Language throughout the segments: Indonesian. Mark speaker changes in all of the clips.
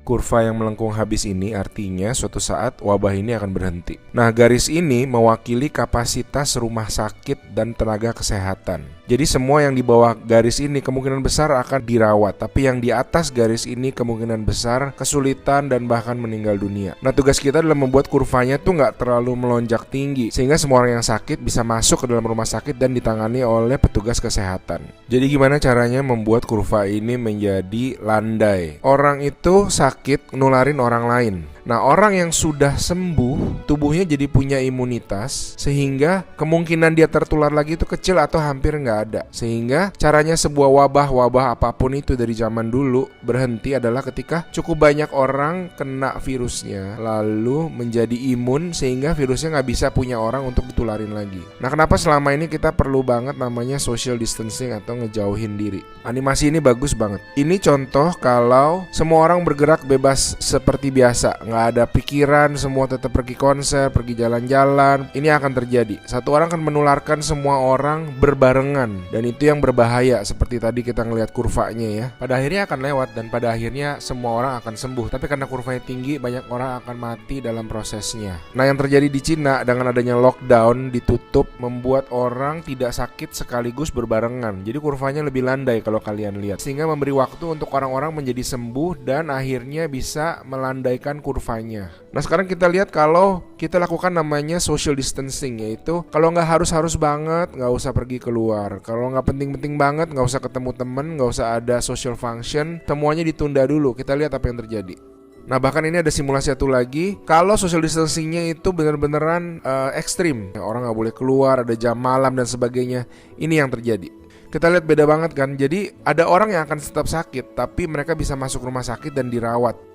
Speaker 1: Kurva yang melengkung habis ini artinya suatu saat wabah ini akan berhenti. Nah, garis ini mewakili kapasitas rumah sakit dan tenaga kesehatan. Jadi semua yang di bawah garis ini kemungkinan besar akan dirawat, tapi yang di atas garis ini kemungkinan besar kesulitan dan bahkan meninggal dunia. Nah, tugas kita adalah membuat kurvanya tuh nggak terlalu melonjak tinggi, sehingga semua orang yang sakit bisa masuk ke dalam rumah sakit dan ditangani oleh petugas kesehatan. Jadi gimana caranya membuat kurva ini menjadi landai? Orang itu sakit nularin orang lain. Nah, orang yang sudah sembuh, tubuhnya jadi punya imunitas, sehingga kemungkinan dia tertular lagi itu kecil atau hampir nggak ada. Sehingga caranya sebuah wabah apapun itu dari zaman dulu berhenti adalah ketika cukup banyak orang kena virusnya, lalu menjadi imun sehingga virusnya nggak bisa punya orang untuk ditularin lagi. Nah, kenapa selama ini kita perlu banget namanya social distancing atau ngejauhin diri? Animasi ini bagus banget. Ini contoh kalau semua orang bergerak bebas seperti biasa, nggak ada pikiran, semua tetap pergi konser, pergi jalan-jalan. Ini akan terjadi. Satu orang akan menularkan semua orang berbarengan, dan itu yang berbahaya. Seperti tadi kita ngelihat kurvanya ya. Pada akhirnya akan lewat dan pada akhirnya semua orang akan sembuh. Tapi karena kurvanya tinggi, banyak orang akan mati dalam prosesnya. Nah, yang terjadi di Cina dengan adanya lockdown, ditutup, membuat orang tidak sakit sekaligus berbarengan. Jadi kurvanya lebih landai kalau kalian lihat, sehingga memberi waktu untuk orang-orang menjadi sembuh dan akhirnya bisa melandaikan kurva. Nah, sekarang kita lihat kalau kita lakukan namanya social distancing, yaitu kalau nggak harus banget nggak usah pergi keluar, kalau nggak penting-penting banget nggak usah ketemu temen, nggak usah ada social function, semuanya ditunda dulu. Kita lihat apa yang terjadi. Nah, bahkan ini ada simulasi satu lagi, kalau social distancingnya itu benar-beneran ekstrim, orang nggak boleh keluar, ada jam malam dan sebagainya. Ini yang terjadi. Kita lihat beda banget kan. Jadi ada orang yang akan tetap sakit, tapi mereka bisa masuk rumah sakit dan dirawat.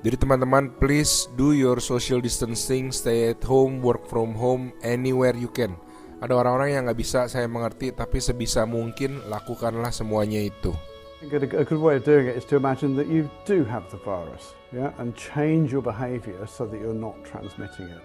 Speaker 1: Jadi teman-teman, please do your social distancing, stay at home, work from home, anywhere you can. Ada orang-orang yang nggak bisa, saya mengerti, tapi sebisa mungkin lakukanlah semuanya itu.
Speaker 2: A good way of doing it is to imagine that you do have the virus, yeah, and change your behavior so that you're not transmitting it.